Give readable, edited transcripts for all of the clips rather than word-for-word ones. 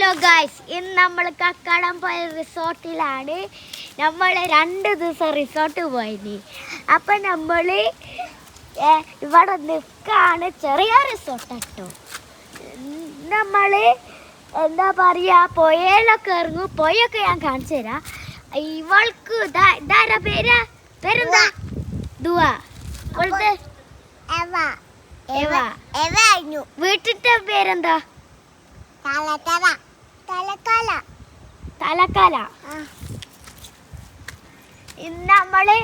Hello guys, ഇന്ന് നമ്മൾ കക്കാടംപൊയ റിസോർട്ടിലാണ്. നമ്മൾ 2 ദിവസം റിസോർട്ട് പോയിന്. അപ്പം നമ്മൾ ഇവിടെ നിൽക്കാണ്. ചെറിയ റിസോർട്ട് കേട്ടോ. നമ്മൾ എന്താ പറയുക, പുഴയിലൊക്കെ ഇറങ്ങും. പുഴയൊക്കെ ഞാൻ കാണിച്ചു തരാം. ഇവൾക്ക് ഇതാരാ പേരെന്താ? ദുവാ. വീട്ടിന്റെ പേരെന്താ? തലക്കാല. ഇന്ന് നമ്മള്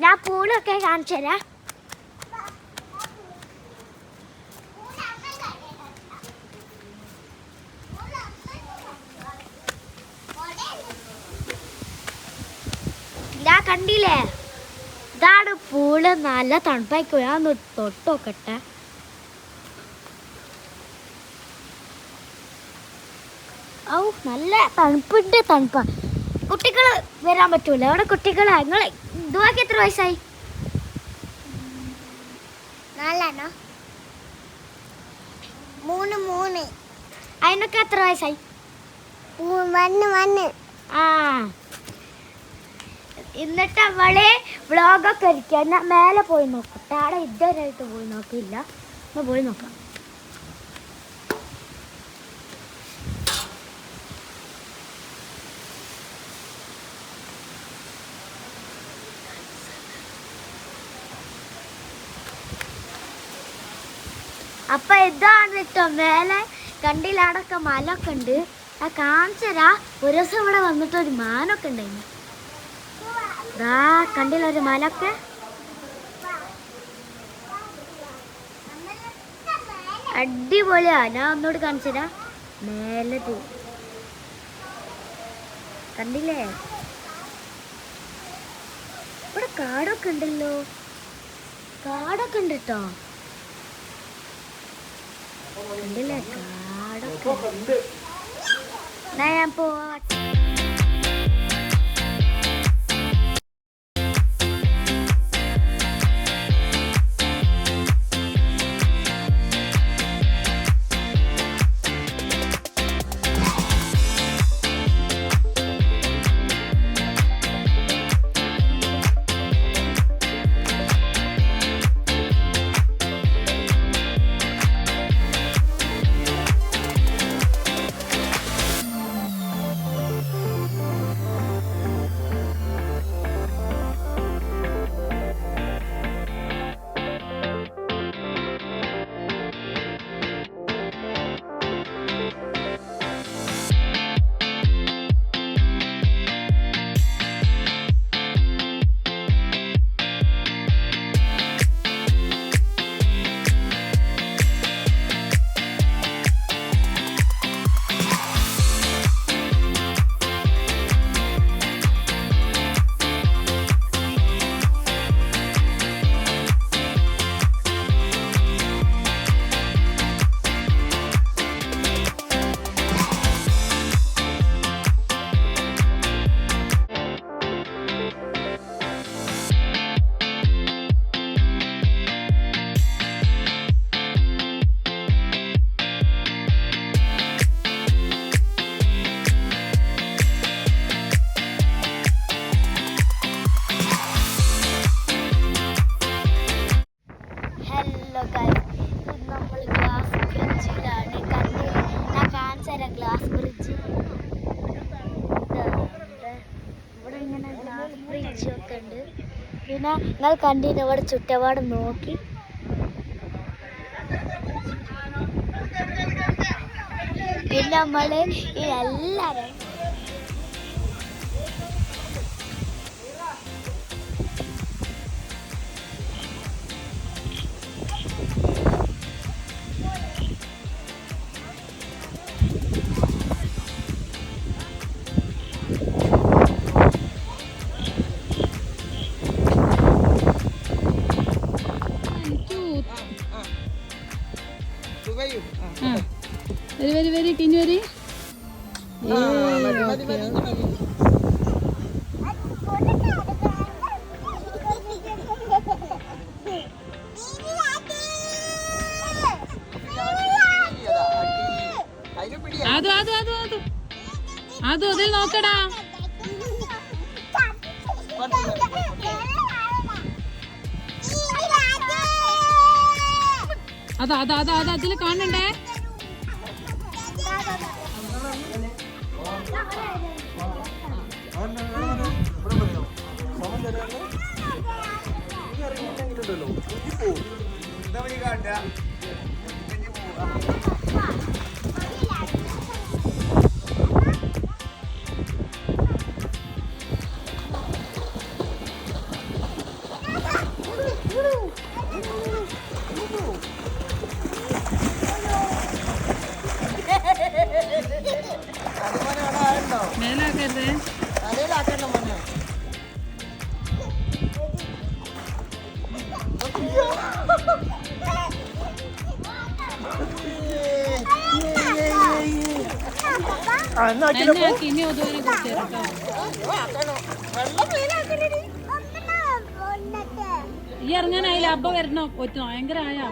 ഞാൻ പൂളൊക്കെ കാണിച്ചു തരാം. ഇതാ കണ്ടില്ലേ, ഇതാണ് പൂള്. നല്ല തണുപ്പായിക്കോ. ഞാൻ ഒന്ന് തൊട്ട് നോക്കട്ടെ. ഔ, നല്ല തണുപ്പാ. കുട്ടികൾ വരാൻ പറ്റൂല. അവിടെ കുട്ടികളാ. നിങ്ങൾ ഇതുവാക്കി എത്ര വയസ്സായി? 3 അതിനൊക്കെ എത്ര വയസ്സായി? 1 ആ. എന്നിട്ട് അവള് വ്ളോഗൊക്കെ ഇരിക്കുക. ഞാൻ മേലെ പോയി നോക്കട്ടെ. അവിടെ ഇതുവരെയായിട്ട് പോയി നോക്കിയില്ല. ഒന്ന് പോയി നോക്കാം. അപ്പൊ ഇതാണ് കേട്ടോ മേലെ. കണ്ടില്ല, അവിടെയൊക്കെ മലൊക്കെ ഉണ്ട്. ആ കാണിച്ചരാ. ഒരു ദിവസം ഇവിടെ വന്നിട്ട് ഒരു മാനൊക്കെ ഉണ്ടായിരുന്നു. കണ്ടില്ല ഒരു മലൊക്കെ. അടിപൊളിയാ. ഞാൻ ഒന്നുകൂടി കാണിച്ചരാ. മേലെ കണ്ടില്ലേ? ഇവിടെ കാടൊക്കെ ഉണ്ടല്ലോ. കാടൊക്കെ ഉണ്ട് കേട്ടോ. കണ്ടില്ലേ കാടൊക്കെ. ഞാൻ പോവാ. Glass bridge. ഇവിടെ ഇങ്ങനെ ഗ്ലാസ് ബ്രിഡ്ജൊക്കെ ഉണ്ട്. പിന്നെ നിങ്ങൾ കണ്ടിന് ഇവിടെ ചുറ്റുപാട് നോക്കി. പിന്നെ നമ്മള് എല്ലാവരും very tin very. അതോ അതോ അതോ അതോ അതോ അതിൽ നോക്കടാ. അതാ അതാ അതാ അതാ അതിൽ കാണണ്ടേ. മേലാക്കരുത്. ഇനി ഒതുവരെ കുറച്ച് കേട്ടോ. ഈ ഇറങ്ങാനായില്ല. അബ്ബ വരണോ? ഒറ്റ ഭയങ്കര ആയാ.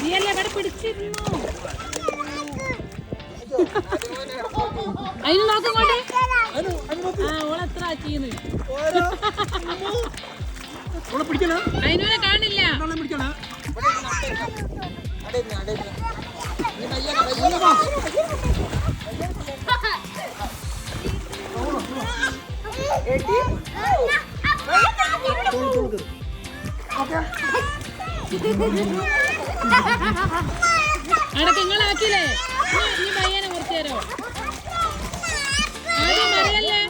നീ അല്ലേ ഇവിടെ പിടിച്ചിരുന്നു. അതിന് നോക്കങ്ങോട്ടെ. ആ ഓളെത്ര ആക്കിന്ന് അതിനെ കാണില്ല. അടക്ക നിങ്ങളാക്കില്ലേ? നീ പയ്യനെ കുറച്ചു തരോ? ആദ്യം അറിയല്ലേ.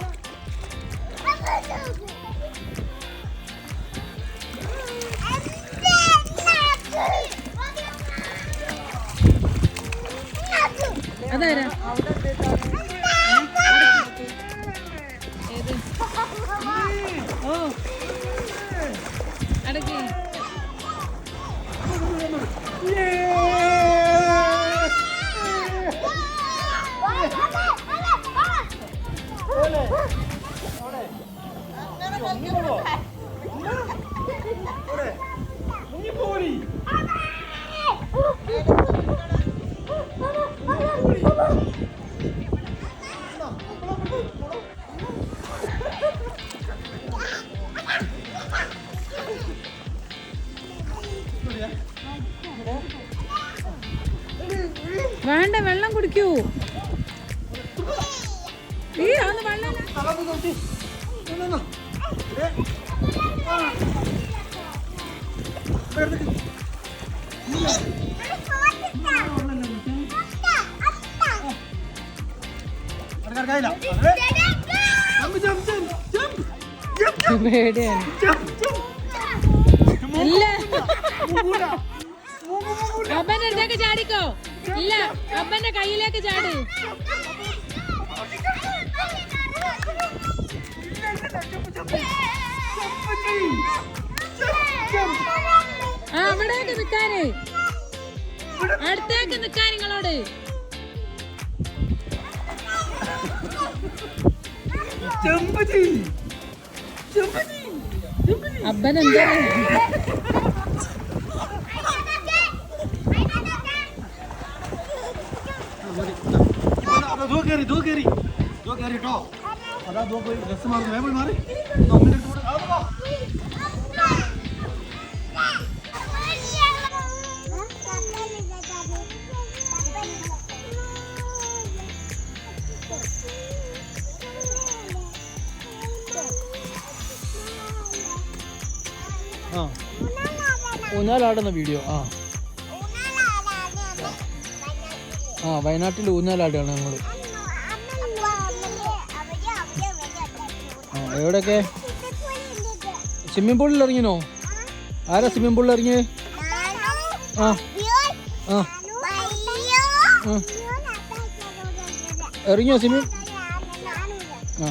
അതാരാ? ഏത്? ഓ അടക്കി. വേണ്ട, വെള്ളം കുടിക്കൂ. ഈ ഒന്ന് വെള്ളം പേടിയാണ്. ഇല്ല അപ്പന്റെ അടുത്തേക്ക് ചാടിക്കോ. ഇല്ല അപ്പന്റെ കയ്യിലേക്ക് ചാട്. ആ അവിടേക്ക് നിക്കാന്, അടുത്തേക്ക് നിക്കാൻ നിങ്ങളോട്. അപ്പനെന്താ दो केरी टो अदा दो कोई ड्रेस मार दो है मारे 2 मिनट थोड़ा आओ बाबा हां ഊഞ്ഞാലാടുന്ന വീഡിയോ. ആ വയനാട്ടിൽ ഊഞ്ഞാലാടുകയാണ് ഞങ്ങൾ. എവിടെയൊക്കെ? സ്വിമ്മിംഗ് പൂളിൽ ഇറങ്ങിനോ? ആരാ സ്വിമ്മിംഗ് പൂളിൽ ഇറങ്ങിയേ? ആ ആ ഇറങ്ങിയോ സ്വിമ്മിംഗ്? ആ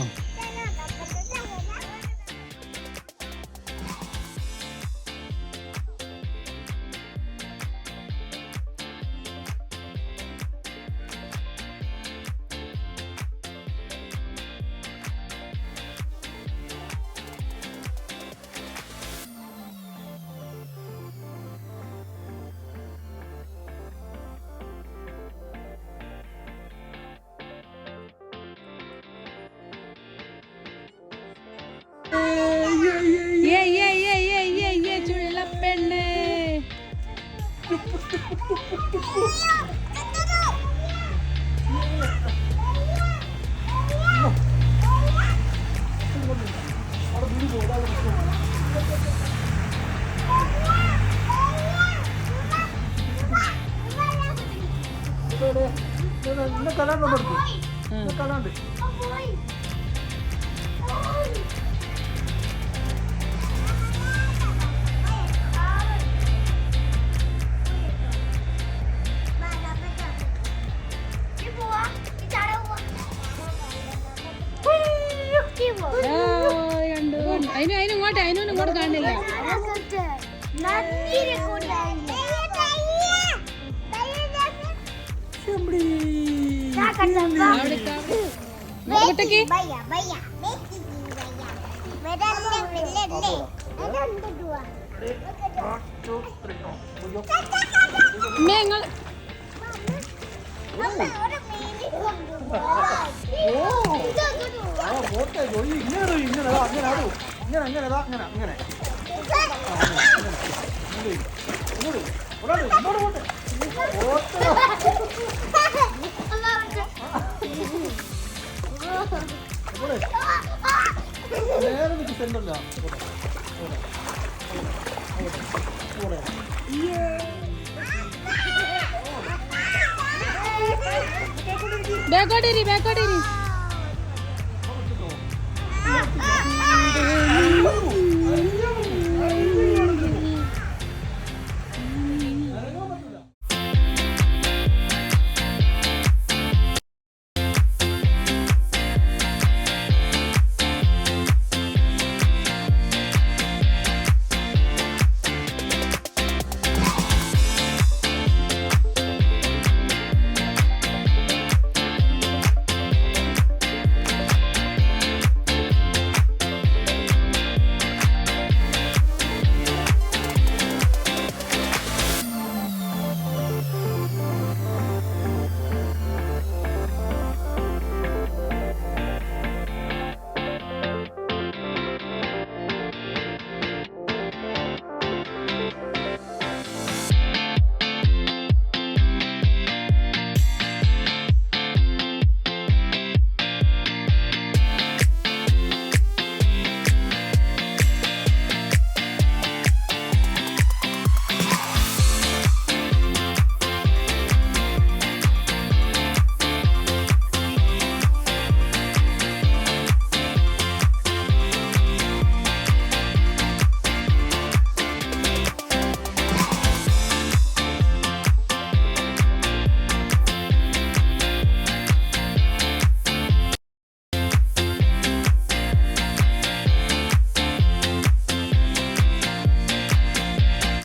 ഇന്നെ കലാണ്ട് എടുത്തു കലാണ്ട് അതിനും ഇങ്ങോട്ട് കാണില്ല. കുട്ടക്ക് നിങ്ങൾ ബാക്കോട്ടിരി